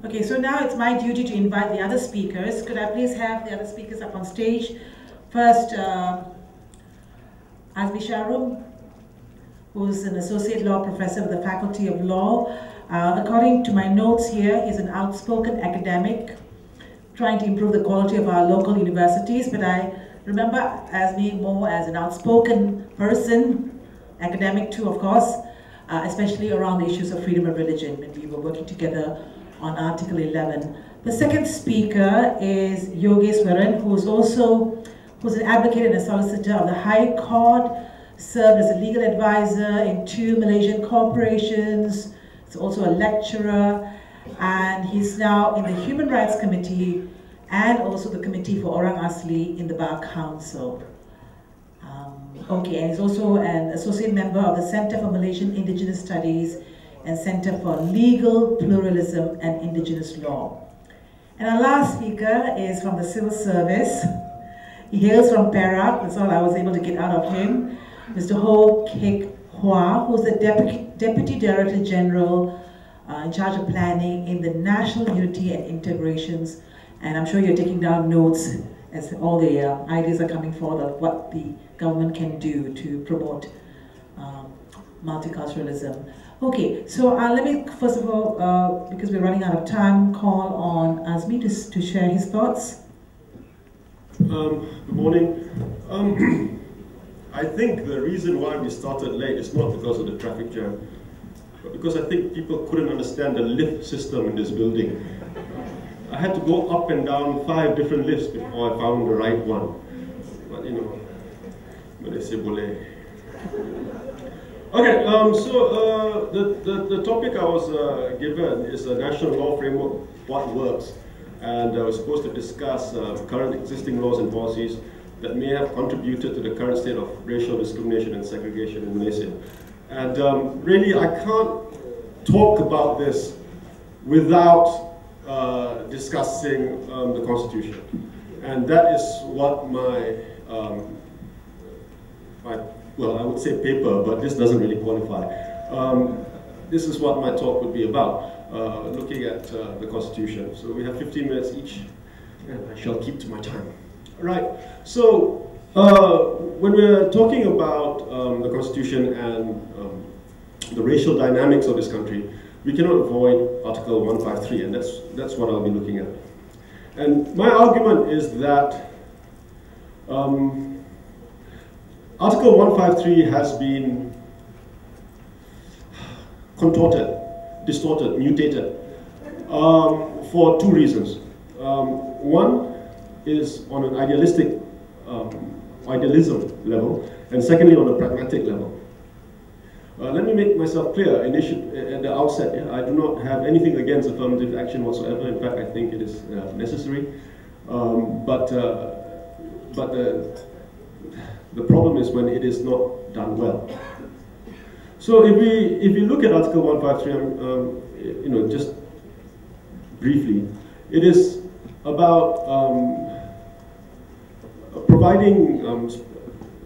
Okay, so now it's my duty to invite the other speakers. Could I please have the other speakers up on stage? First, Azmi Sharom, who's an associate law professor with the Faculty of Law. According to my notes here, he's an outspoken academic trying to improve the quality of our local universities, but I remember Azmi more as an outspoken person, academic too, of course, especially around the issues of freedom of religion when we were working together on Article 11. The second speaker is Yogeswaran, who's an advocate and a solicitor of the High Court, served as a legal advisor in 2 Malaysian corporations. He's also a lecturer, and he's now in the Human Rights Committee and also the Committee for Orang Asli in the Bar Council. Okay, and he's also an associate member of the Center for Malaysian Indigenous Studies and Center for Legal Pluralism and Indigenous Law. And our last speaker is from the Civil Service. He hails from Perak, that's all I was able to get out of him. Mr. Khek, who's the Deputy Director General in charge of planning in the National Unity and Integrations. And I'm sure you're taking down notes as all the ideas are coming forward of what the government can do to promote multiculturalism. Okay, so let me first of all, because we're running out of time, call on Azmi to share his thoughts. Good morning. I think the reason why we started late is not because of the traffic jam, but because I think people couldn't understand the lift system in this building. I had to go up and down 5 different lifts before I found the right one. But you know, Malaysia boleh. Okay, so the topic I was given is a national law framework, what works. And I was supposed to discuss current existing laws and policies that may have contributed to the current state of racial discrimination and segregation in Malaysia. And really, I can't talk about this without discussing the Constitution. And that is what my well, I would say paper, but this doesn't really qualify. This is what my talk would be about, looking at the Constitution. So we have 15 minutes each, and I shall keep to my time. All right, so when we're talking about the Constitution and the racial dynamics of this country, we cannot avoid Article 153, and that's what I'll be looking at. And my argument is that Article 153 has been contorted, distorted, mutated for 2 reasons. One is on an idealistic idealism level, and secondly on a pragmatic level. Let me make myself clear at the outset. I do not have anything against affirmative action whatsoever. In fact, I think it is necessary. But the problem is when it is not done well. So if you look at Article 153, you know, just briefly, it is about providing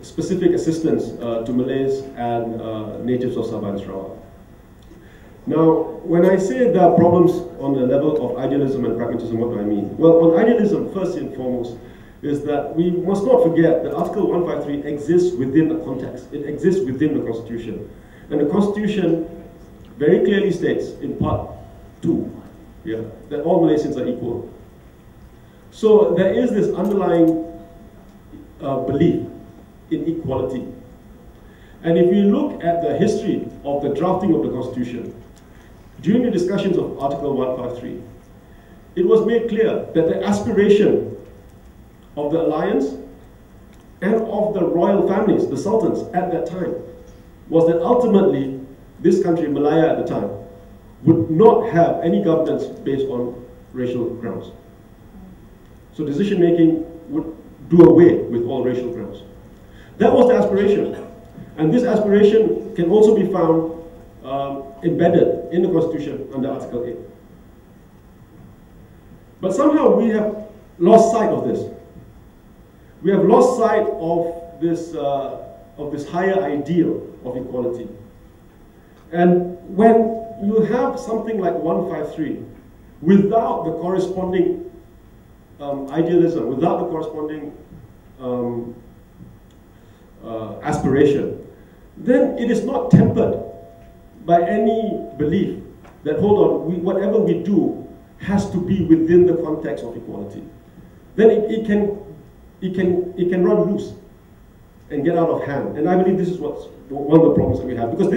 specific assistance to Malays and natives of Sabah and Sarawak. Now, when I say there are problems on the level of idealism and pragmatism, what do I mean? Well, on idealism, first and foremost, is that we must not forget that Article 153 exists within a context. It exists within the Constitution. And the Constitution very clearly states in Part 2 that all Malaysians are equal. So there is this underlying belief in equality. And if we look at the history of the drafting of the Constitution, during the discussions of Article 153, it was made clear that the aspiration of the alliance and of the royal families, the sultans at that time, was that ultimately this country, Malaya at the time, would not have any governance based on racial grounds. So decision making would do away with all racial grounds. That was the aspiration. And this aspiration can also be found embedded in the Constitution under Article 8. But somehow we have lost sight of this. We have lost sight of this higher ideal of equality. And when you have something like 153, without the corresponding idealism, without the corresponding aspiration, then it is not tempered by any belief that, hold on, whatever we do has to be within the context of equality. Then it can run loose and get out of hand. And I believe this is what's one of the problems that we have, because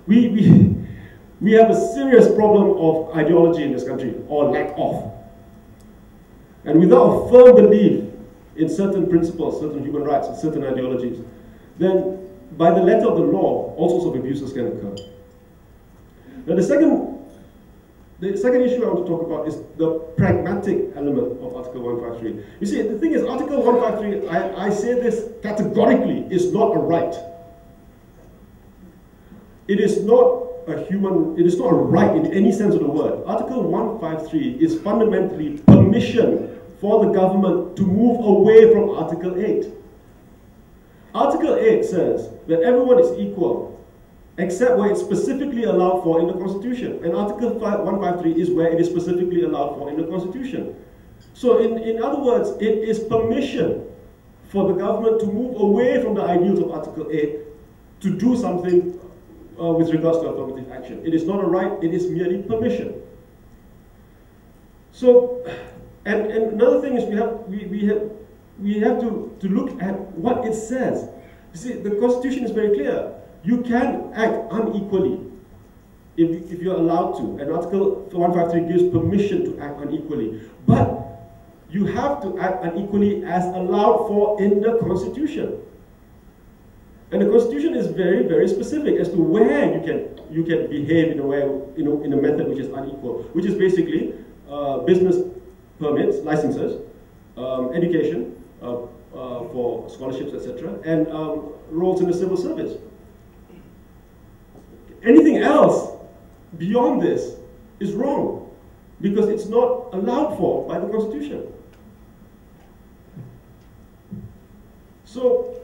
we have a serious problem of ideology in this country, or lack of. And without a firm belief in certain principles, certain human rights, and certain ideologies, then by the letter of the law, all sorts of abuses can occur. Now the second issue I want to talk about is the pragmatic element of Article 153. You see, the thing is, Article 153, I say this categorically, is not a right. It is not it is not a right in any sense of the word. Article 153 is fundamentally permission for the government to move away from Article 8. Article 8 says that everyone is equal, except where it's specifically allowed for in the Constitution. And Article 153 is where it is specifically allowed for in the Constitution. So in other words, it is permission for the government to move away from the ideals of Article 8 to do something with regards to affirmative action. It is not a right, it is merely permission. So, and another thing is we have to look at what it says. You see, the Constitution is very clear. You can act unequally if you're allowed to. And Article 153 gives permission to act unequally. But you have to act unequally as allowed for in the Constitution. And the Constitution is very, very specific as to where you can behave in a way, in a method which is unequal, which is basically business permits, licenses, education for scholarships, etc., and roles in the civil service. Anything else beyond this is wrong, because it's not allowed for by the Constitution. So,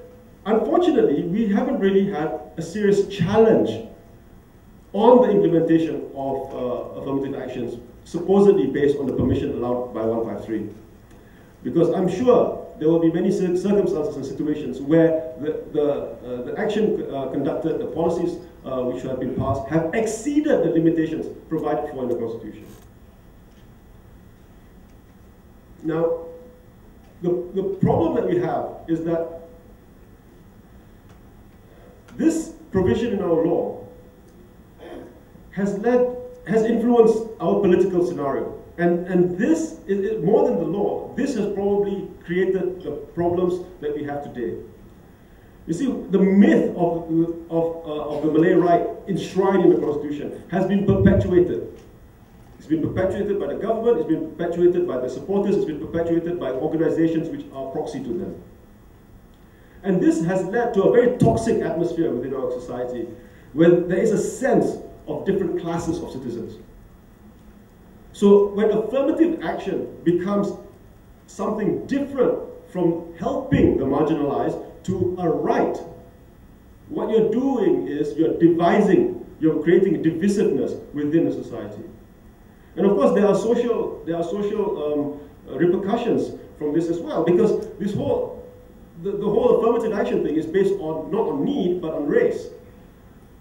unfortunately, we haven't really had a serious challenge on the implementation of affirmative actions, supposedly based on the permission allowed by 153. Because I'm sure there will be many circumstances and situations where the action conducted, the policies which have been passed, have exceeded the limitations provided for in the Constitution. Now, the problem that we have is that this provision in our law has influenced our political scenario. And this is more than the law. This has probably created the problems that we have today. You see, the myth of the Malay right enshrined in the Constitution has been perpetuated. It's been perpetuated by the government, it's been perpetuated by the supporters, it's been perpetuated by organizations which are proxy to them. And this has led to a very toxic atmosphere within our society, where there is a sense of different classes of citizens. So when affirmative action becomes something different from helping the marginalized to a right, what you're doing is you're creating divisiveness within the society. And of course there are social repercussions from this as well, because this whole the whole affirmative action thing is based on not on need but on race.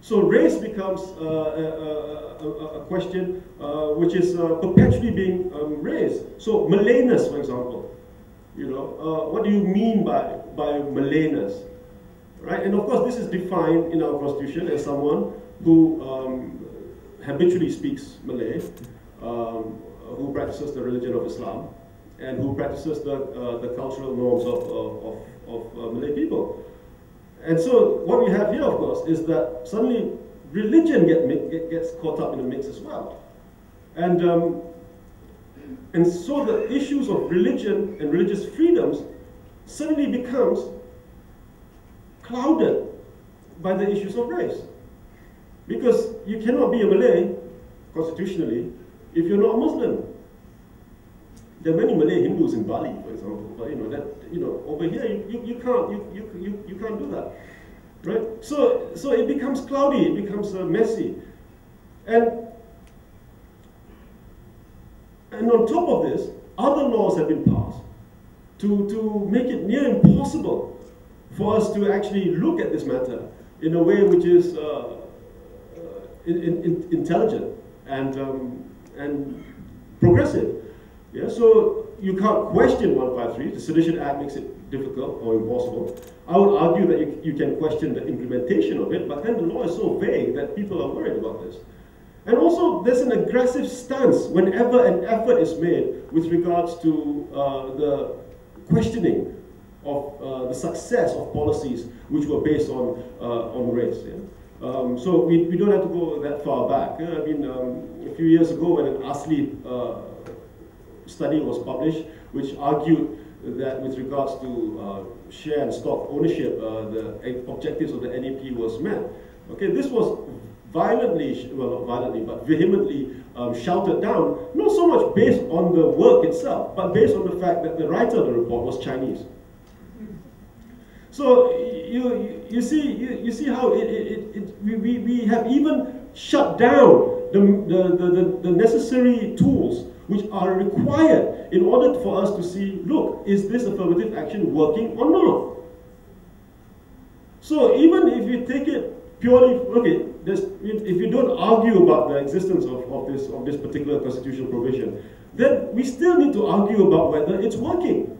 So race becomes a question which is perpetually being raised. So Malayness, for example, what do you mean by Malayness, right? And of course, this is defined in our Constitution as someone who habitually speaks Malay, who practices the religion of Islam, and who practices the cultural norms of Malay people. And so what we have here, of course, is that suddenly religion gets caught up in the mix as well. And so the issues of religion and religious freedoms suddenly becomes clouded by the issues of race. Because you cannot be a Malay, constitutionally, if you're not a Muslim. There are many Malay Hindus in Bali, for example, but over here you can't do that, right? So it becomes cloudy, it becomes messy, and And on top of this, other laws have been passed to make it near impossible for us to actually look at this matter in a way which is intelligent and progressive. Yeah, so you can't question 153. The Sedition Act makes it difficult or impossible. I would argue that you can question the implementation of it, but then the law is so vague that people are worried about this. And also, there's an aggressive stance whenever an effort is made with regards to the questioning of the success of policies which were based on race. Yeah? So we don't have to go that far back. I mean, a few years ago when an Asli study was published, which argued that with regards to share and stock ownership, the objectives of the NEP was met. Okay, this was violently, well not violently, but vehemently shouted down, not so much based on the work itself, but based on the fact that the writer of the report was Chinese. So you see how we have even shut down the necessary tools which are required in order for us to see, look, is this affirmative action working or not? So even if you take it purely, okay, if you don't argue about the existence of this particular constitutional provision, then we still need to argue about whether it's working.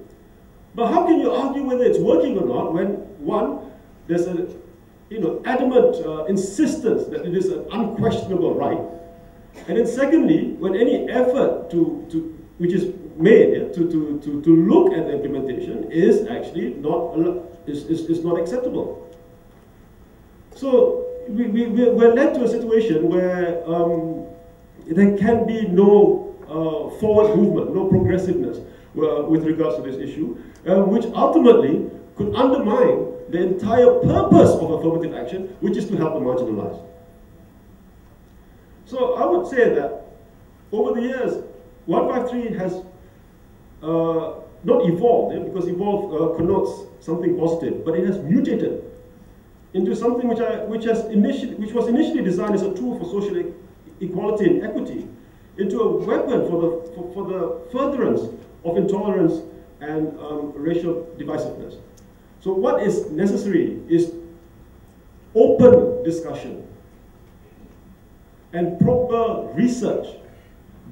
But how can you argue whether it's working or not when, one, there's a adamant insistence that it is an unquestionable right, and then secondly, when any effort which is made to look at the implementation is actually is not acceptable. So we're led to a situation where there can be no forward movement, no progressiveness with regards to this issue, which ultimately could undermine the entire purpose of affirmative action, which is to help the marginalized. So I would say that over the years, 153 has not evolved, because evolve connotes something positive, but it has mutated into something which was initially designed as a tool for social equality and equity, into a weapon for the furtherance of intolerance and racial divisiveness. So what is necessary is open discussion and proper research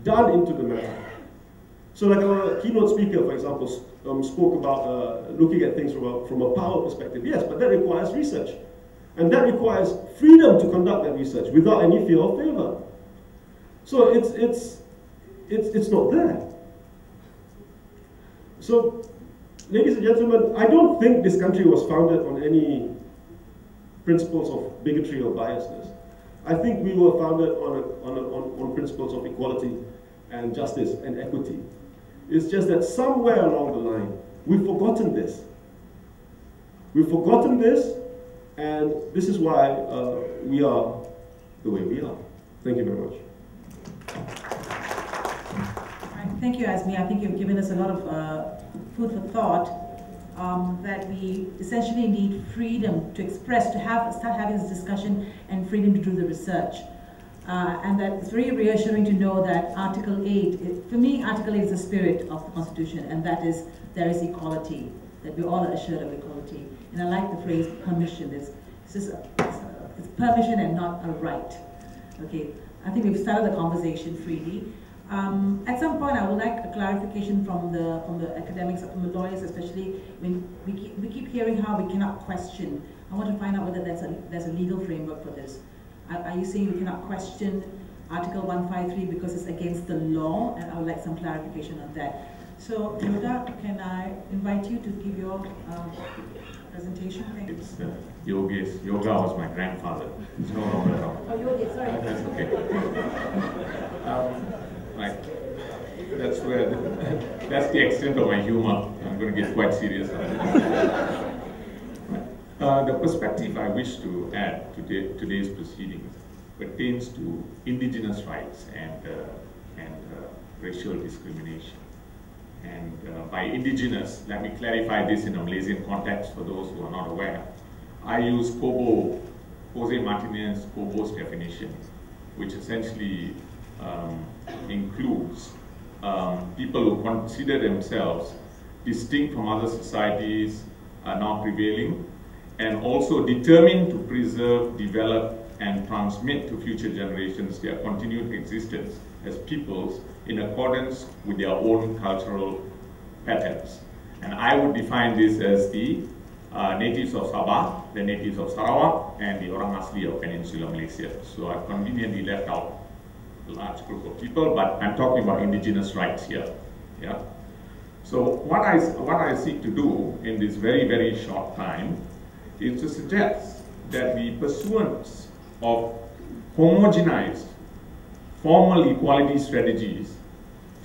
done into the matter. So like our keynote speaker, for example, spoke about looking at things from a power perspective. Yes, but that requires research. And that requires freedom to conduct that research without any fear of failure. So it's not there. So, ladies and gentlemen, I don't think this country was founded on any principles of bigotry or biasness. I think we were founded on principles of equality and justice and equity. It's just that somewhere along the line, we've forgotten this. We've forgotten this, and this is why we are the way we are. Thank you very much. Thank you, Azmi. I think you've given us a lot of food for thought, that we essentially need freedom to express, to start having this discussion, and freedom to do the research. And that it's very reassuring to know that Article 8, for me, Article 8 is the spirit of the Constitution, and that is, there is equality, that we all are assured of equality. And I like the phrase permission. It's permission and not a right. Okay, I think we've started the conversation freely. At some point, I would like a clarification from the academics, from the lawyers, especially when we keep hearing how we cannot question. I want to find out whether there's a legal framework for this. Are you saying we cannot question Article 153 because it's against the law? And I would like some clarification on that. So, Yoga, can I invite you to give your presentation? Thank you. It's Yogesh. Yoga was my grandfather. It's no longer around. Oh, Yogesh, sorry. That's okay. Right. That's the extent of my humor. I'm going to get quite serious on it. The perspective I wish to add to today's proceedings pertains to indigenous rights and racial discrimination. And by indigenous, let me clarify this in a Malaysian context for those who are not aware. I use Jose Martinez Cobo's definition, which essentially includes people who consider themselves distinct from other societies are now prevailing, and also determined to preserve, develop, and transmit to future generations their continued existence as peoples in accordance with their own cultural patterns. And I would define this as the natives of Sabah, the natives of Sarawak, and the Orang Asli of Peninsular Malaysia. So I've conveniently left out a large group of people, but I'm talking about indigenous rights here. Yeah. So what I seek to do in this very, very short time is to suggest that the pursuance of homogenized formal equality strategies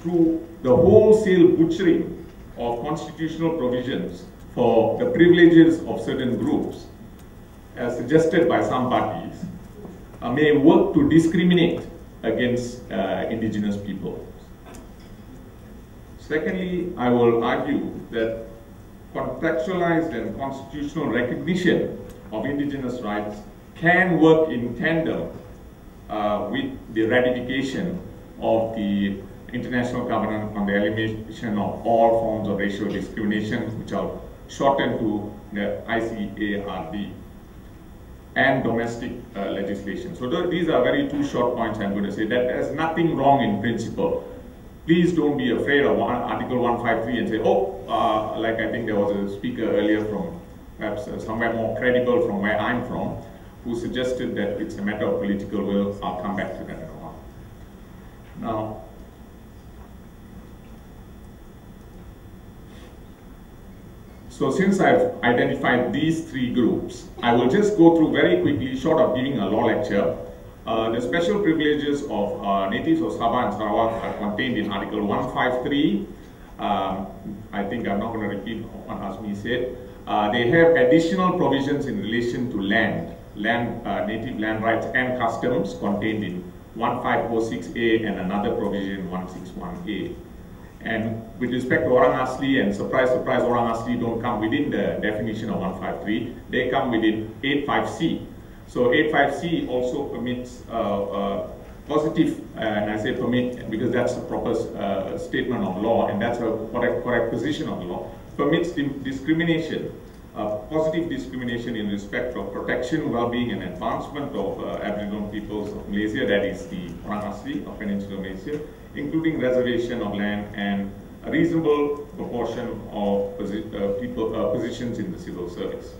through the wholesale butchering of constitutional provisions for the privileges of certain groups, as suggested by some parties, may work to discriminate against indigenous people. Secondly, I will argue that contextualized and constitutional recognition of indigenous rights can work in tandem with the ratification of the International Covenant on the Elimination of All Forms of Racial Discrimination, which I'll shorten to the ICARD, and domestic legislation. So these are very two short points I'm going to say. That there's nothing wrong in principle. Please don't be afraid of Article 153 and say, oh, like I think there was a speaker earlier from perhaps somewhere more credible from where I'm from, who suggested that it's a matter of political will. I'll come back to that in a while. Now, so since I've identified these three groups, I will just go through very quickly, short of giving a law lecture. The special privileges of natives of Sabah and Sarawak are contained in Article 153. I think I'm not going to repeat what Azmi said. They have additional provisions in relation to native land rights and customs contained in 1546A and another provision 161A. And with respect to Orang Asli, and surprise, surprise, Orang Asli don't come within the definition of 153, they come within 85C. So 85C also permits positive, and I say permit because that's the proper statement of law, and that's a correct position of the law, permits discrimination, positive discrimination in respect of protection, well-being, and advancement of Aboriginal peoples of Malaysia, that is the Orang Asli of Peninsular Malaysia, including reservation of land and a reasonable proportion of positions in the civil service.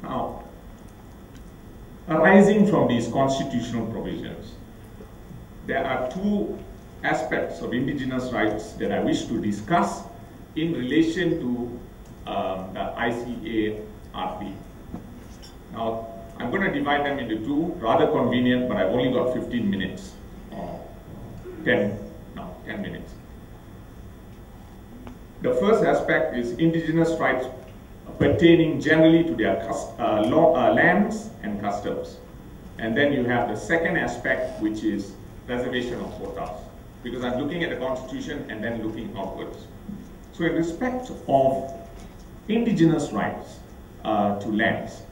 Now, arising from these constitutional provisions, there are two aspects of indigenous rights that I wish to discuss in relation to the ICARD. Now, I'm going to divide them into two, rather convenient, but I've only got 15 minutes, or 10 minutes. The first aspect is indigenous rights pertaining generally to their lands and customs. And then you have the second aspect, which is reservation of quotas, because I'm looking at the Constitution and then looking outwards. So in respect of indigenous rights to lands,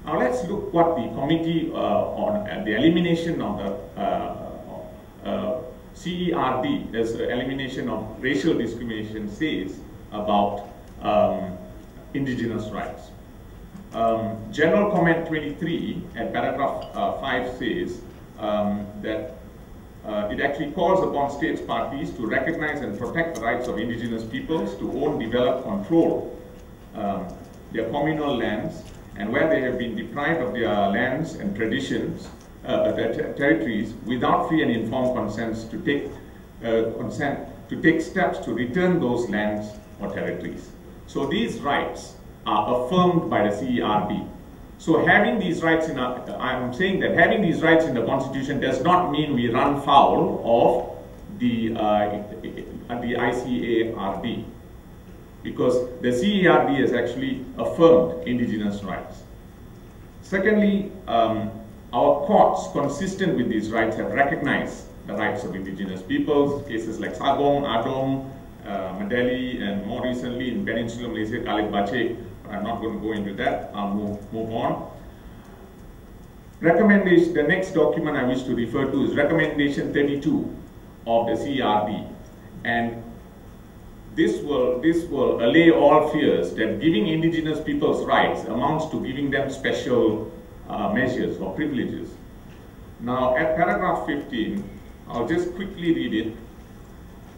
now let's look what the Committee on the Elimination of the CERD, there's the Elimination of Racial Discrimination, says about indigenous rights. General Comment 23 at paragraph 5 says that it actually calls upon states parties to recognize and protect the rights of indigenous peoples to own, develop, control their communal lands, and where they have been deprived of their lands and traditions, their territories, without free and informed consents, to take steps to return those lands or territories. So these rights are affirmed by the CERD. So having these rights I'm saying that having these rights in the Constitution does not mean we run foul of the ICARD, because the CERD has actually affirmed indigenous rights. Secondly, our courts, consistent with these rights, have recognized the rights of indigenous peoples, cases like Sabong, Adong, Madeli, and more recently in Peninsular Malaysia, Khalid Bache. I'm not going to go into that. I'll move on. Recommendation, the next document I wish to refer to is Recommendation 32 of the CRD. And this will allay all fears that giving indigenous peoples rights amounts to giving them special measures or privileges. Now, at paragraph 15, I'll just quickly read it.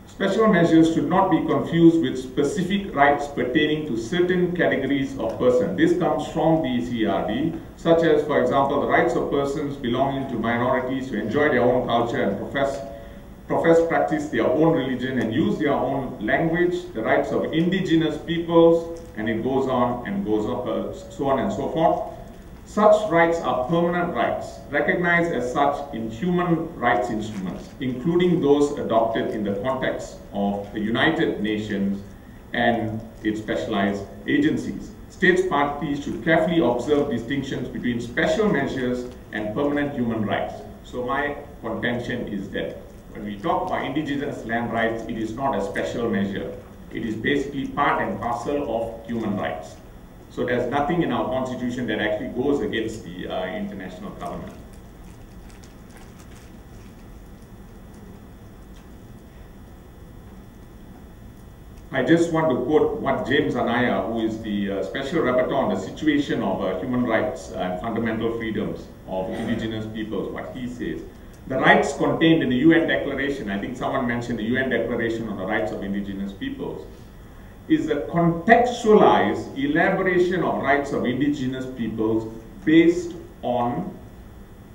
Special measures should not be confused with specific rights pertaining to certain categories of persons. This comes from the CRD, such as, for example, the rights of persons belonging to minorities to enjoy their own culture and practice their own religion and use their own language, the rights of indigenous peoples, and it goes on and goes on, so on and so forth. Such rights are permanent rights, recognized as such in human rights instruments, including those adopted in the context of the United Nations and its specialized agencies. States parties should carefully observe distinctions between special measures and permanent human rights. So my contention is that when we talk about indigenous land rights, it is not a special measure. It is basically part and parcel of human rights. So there's nothing in our constitution that actually goes against the international covenant. I just want to quote what James Anaya, who is the Special Rapporteur on the situation of human rights and fundamental freedoms of indigenous peoples, what he says. The rights contained in the UN Declaration, I think someone mentioned the UN Declaration on the Rights of Indigenous Peoples, is a contextualized elaboration of rights of indigenous peoples based on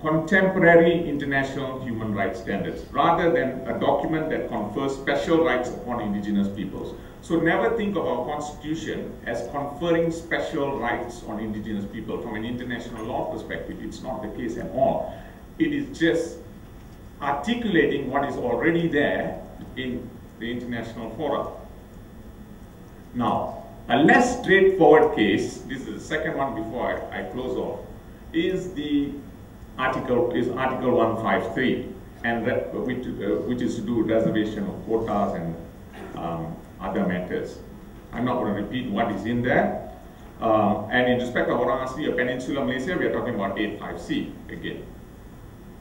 contemporary international human rights standards, rather than a document that confers special rights upon indigenous peoples. So never think of our constitution as conferring special rights on indigenous people. From an international law perspective, it's not the case at all. It is just articulating what is already there in the international forum. Now, a less straightforward case, this is the second one before I close off, is Article 153, and which is to do with reservation of quotas and other matters. I'm not going to repeat what is in there. And in respect of Orang Asli or Peninsular Malaysia, we are talking about 85C again.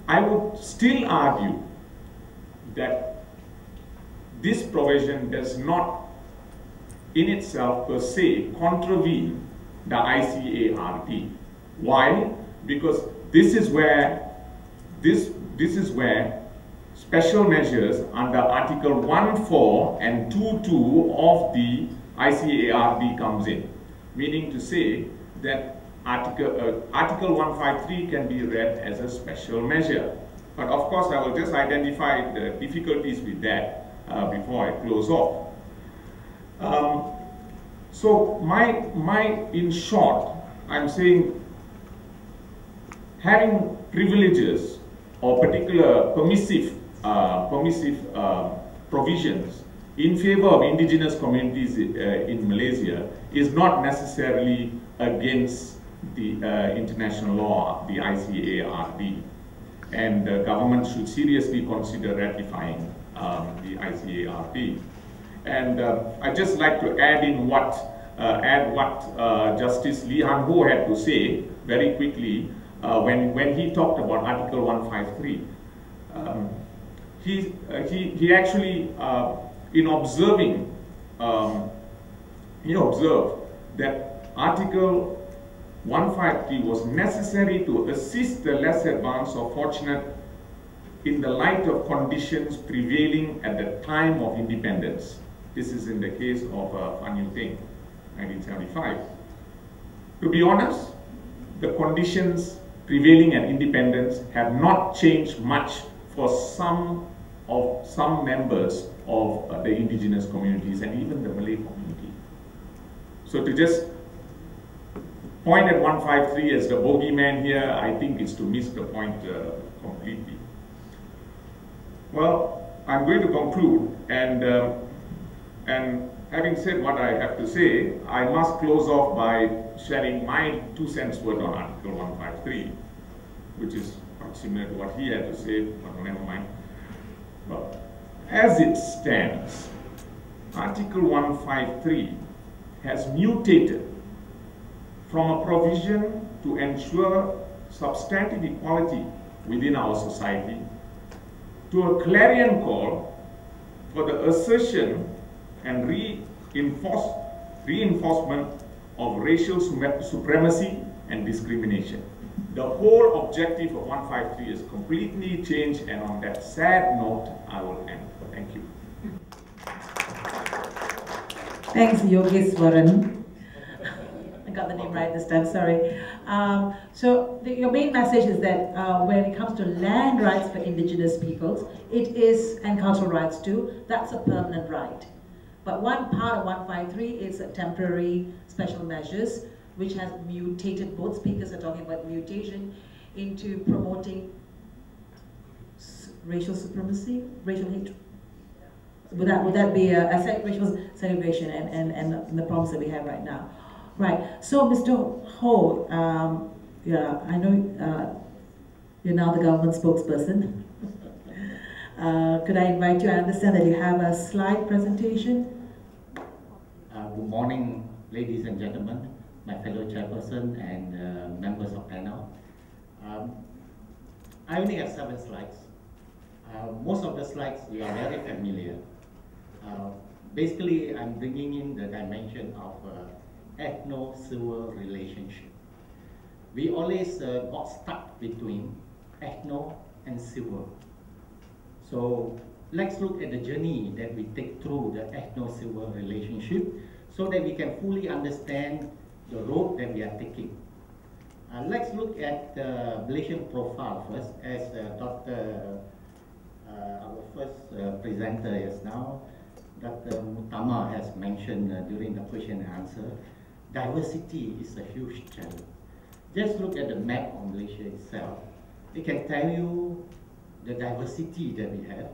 I would still argue that this provision does not in itself per se contravene the ICARD. Why? Because this is where special measures under Article 1.4 and 2.2 of the ICARD comes in, meaning to say that Article 153 can be read as a special measure. But of course, I will just identify the difficulties with that before I close off. So in short, I'm saying having privileges or particular permissive provisions in favor of indigenous communities in Malaysia is not necessarily against the international law, the ICARD. And the government should seriously consider ratifying the ICARD. And I'd just like to add what Justice Lee Han Ho had to say very quickly when he talked about Article 153. He actually, in observing, he observed that Article 153 was necessary to assist the less advanced or fortunate in the light of conditions prevailing at the time of independence. This is in the case of Fan Yu Ting, 1975. To be honest, the conditions prevailing at independence have not changed much for some members of the indigenous communities and even the Malay community. So to just point at 153 as the bogeyman here, I think is to miss the point completely. Well, I'm going to conclude, and having said what I have to say, I must close off by sharing my 2 cents worth on Article 153, which is quite similar to what he had to say, but never mind. Well, as it stands, Article 153 has mutated from a provision to ensure substantive equality within our society to a clarion call for the assertion and reinforcement of racial supremacy and discrimination. The whole objective of 153 is completely changed, and on that sad note, I will end. Thank you. Thanks, Yogeswaran. I got the name right this time, sorry. Your main message is that when it comes to land rights for indigenous peoples, and cultural rights too, that's a permanent right. But one part of 153 is temporary special measures, which has mutated, both speakers are talking about mutation, into promoting racial supremacy, racial hatred. Would that be a racial segregation and the problems that we have right now? Right. So, Mr. Ho, I know you're now the government spokesperson. Could I invite you? I understand that you have a slide presentation. Good morning, ladies and gentlemen, my fellow chairperson and members of panel. I only have 7 slides. Most of the slides you are very familiar. Basically, I'm bringing in the dimension of ethno-civil relationship. We always got stuck between ethno and civil. So let's look at the journey that we take through the ethno-civil relationship so that we can fully understand the road that we are taking. Let's look at the Malaysian profile first, as our first presenter is now, Dr. Mutama has mentioned during the question and answer. Diversity is a huge challenge. Just look at the map of Malaysia itself. It can tell you the diversity that we have.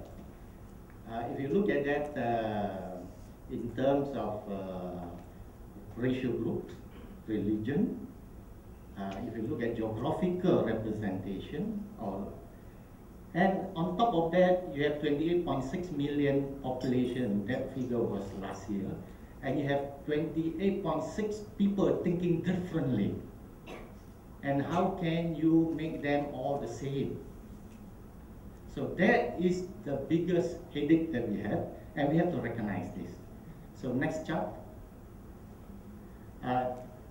If you look at that in terms of racial groups, religion, if you look at geographical representation, and on top of that, you have 28.6 million population. That figure was last year. And you have 28.6 people thinking differently. And how can you make them all the same? So that is the biggest headache that we have, and we have to recognize this. So next chart.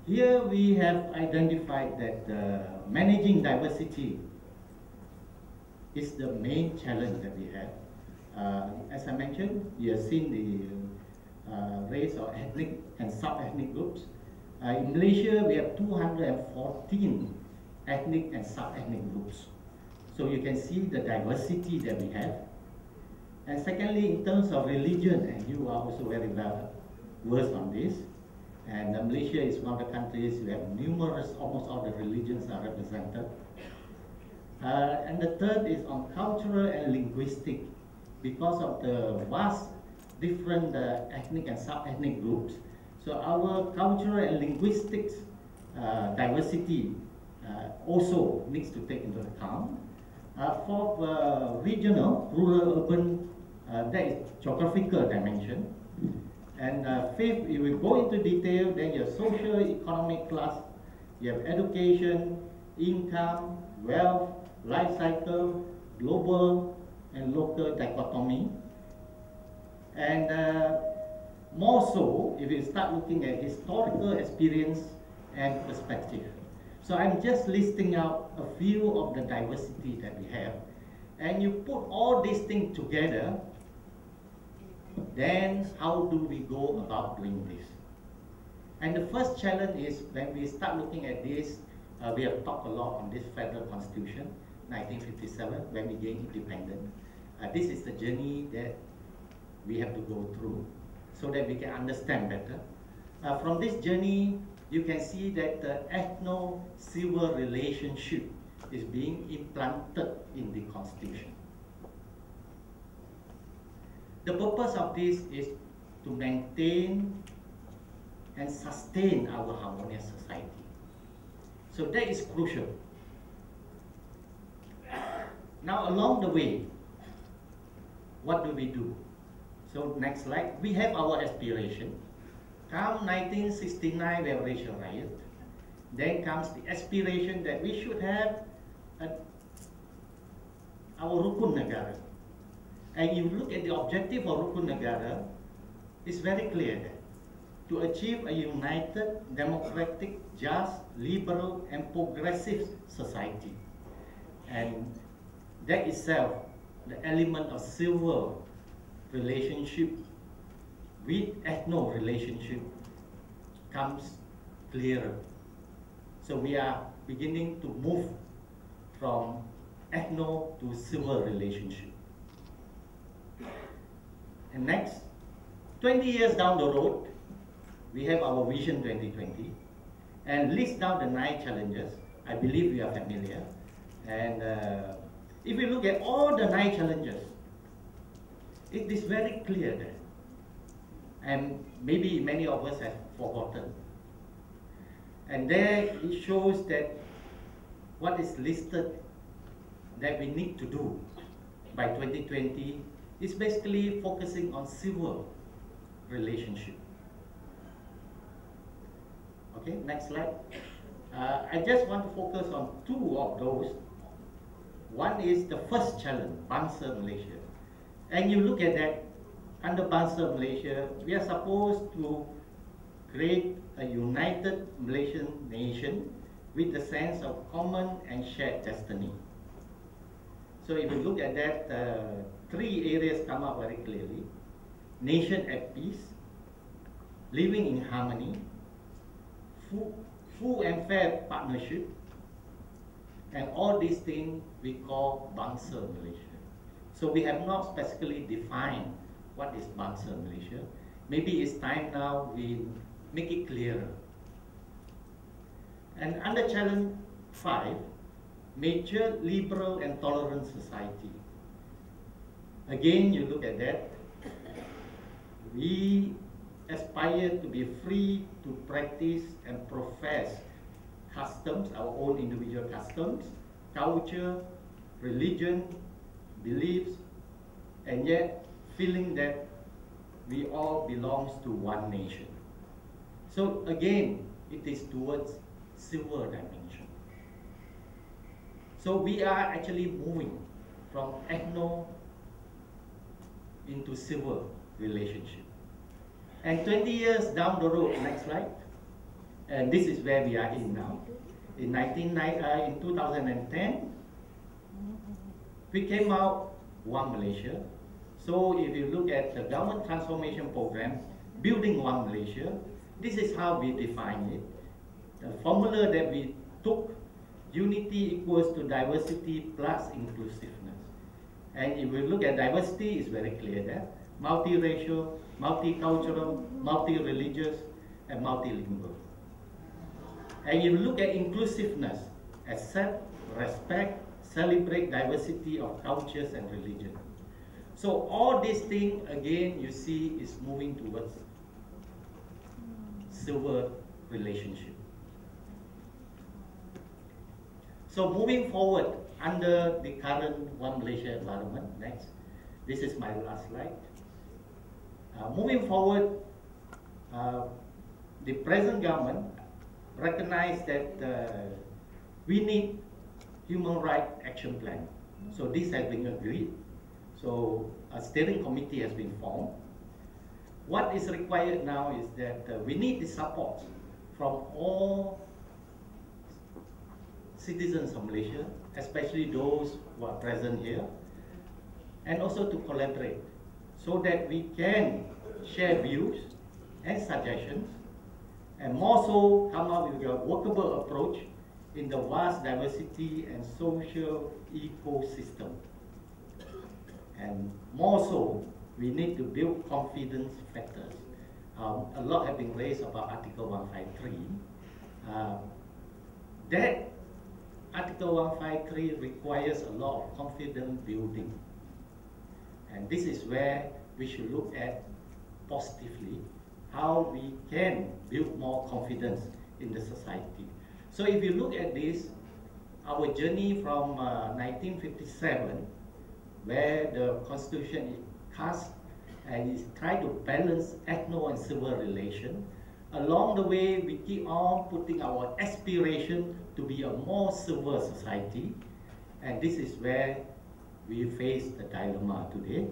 Here we have identified that managing diversity is the main challenge that we have. As I mentioned, you have seen the race or ethnic and sub-ethnic groups. In Malaysia, we have 214 ethnic and sub-ethnic groups. So you can see the diversity that we have. And secondly, in terms of religion, and you are also very well versed on this, and Malaysia is one of the countries who have numerous, almost all the religions are represented. And the third is on cultural and linguistic. Because of the vast different ethnic and sub-ethnic groups, so our cultural and linguistics diversity also needs to take into account. For regional, rural, urban, that is geographical dimension. And fifth, if we go into detail, then your social, economic class, you have education, income, wealth, life cycle, global and local dichotomy. And more so, if you start looking at historical experience and perspective. So I'm just listing out a few of the diversity that we have. And you put all these things together, then how do we go about doing this? And the first challenge is when we start looking at this, we have talked a lot on this federal constitution, 1957, when we gained independence. This is the journey that we have to go through so that we can understand better. From this journey, you can see that the ethno-civil relationship is being implanted in the constitution. The purpose of this is to maintain and sustain our harmonious society. So that is crucial. Now along the way, what do we do? So next slide, we have our aspiration. Come 1969, we have racial riot. Then comes the aspiration that we should have our Rukun Negara. And if you look at the objective of Rukun Negara, it's very clear that to achieve a united, democratic, just, liberal, and progressive society. And that itself, the element of civil relationship with ethno relationship comes clearer. So we are beginning to move from ethno to civil relationship. And next, 20 years down the road, we have our Vision 2020 and list down the 9 challenges. I believe we are familiar. And if we look at all the 9 challenges, it is very clear that, and maybe many of us have forgotten. And there it shows that what is listed that we need to do by 2020 is basically focusing on civil relationship. Okay, next slide. I just want to focus on 2 of those. One is the first challenge, Bangsa Malaysia. And you look at that, under Bangsa Malaysia, we are supposed to create a united Malaysian nation with the sense of common and shared destiny. So if you look at that, 3 areas come up very clearly. Nation at peace, living in harmony, full and fair partnership, and all these things we call Bangsa Malaysia. So we have not specifically defined what is Bangsa Malaysia. Maybe it's time now we make it clearer. And under challenge 5, major liberal and tolerant society. Again, you look at that, we aspire to be free to practice and profess customs, our own individual customs, culture, religion, beliefs, and yet feeling that we all belongs to one nation. So again, it is towards civil dimension. So we are actually moving from ethno into civil relationship. And 20 years down the road, next slide, and this is where we are in now. In 2010, we came out One Malaysia. So if you look at the government transformation program, building One Malaysia, this is how we define it. The formula that we took, unity equals to diversity plus inclusiveness. And if we look at diversity, it's very clear there. Multiracial, multicultural, multi-religious, and multilingual. And if you look at inclusiveness, accept, respect, celebrate diversity of cultures and religion. So all these things, again, you see is moving towards civil relationship. So moving forward, under the current One Malaysia environment, next, this is my last slide. Moving forward, the present government recognized that we need human rights action plan. So this has been agreed. So a steering committee has been formed. What is required now is that we need the support from all citizens of Malaysia, especially those who are present here, and also to collaborate so that we can share views and suggestions, and more so come up with a workable approach in the vast diversity and social ecosystem. And more so, we need to build confidence factors. A lot have been raised about Article 153. That Article 153 requires a lot of confidence building. And this is where we should look at positively how we can build more confidence in the society. So if you look at this, our journey from 1957, where the Constitution is cast and is trying to balance ethno and civil relation, Along the way, we keep on putting our aspiration to be a more civil society, and this is where we face the dilemma today.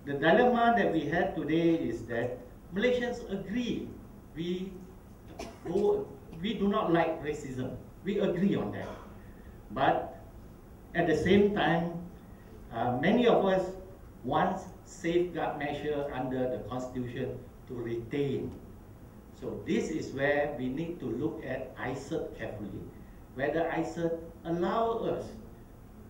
The dilemma that we have today is that Malaysians agree we do not like racism. We agree on that. But at the same time, many of us want safeguard measure under the Constitution to retain. So this is where we need to look at ICET carefully, whether ICET allow us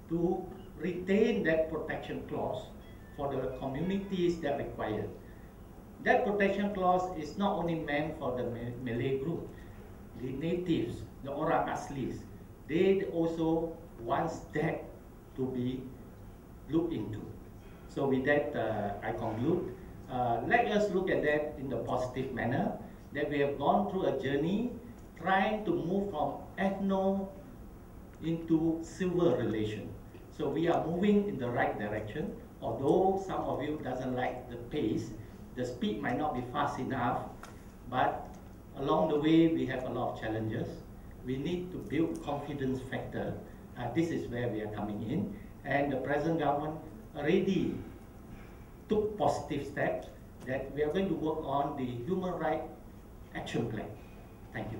to retain that protection clause for the communities that require. That protection clause is not only meant for the Malay group, the natives, the orang Aslis, they also want that to be looked into. So with that, I conclude. Let us look at that in the positive manner, that we have gone through a journey trying to move from ethno into civil relation. So we are moving in the right direction, although some of you doesn't like the pace, the speed might not be fast enough, but along the way we have a lot of challenges. We need to build confidence factor. This is where we are coming in, and the present government already took positive steps that we are going to work on the human rights action plan. Thank you.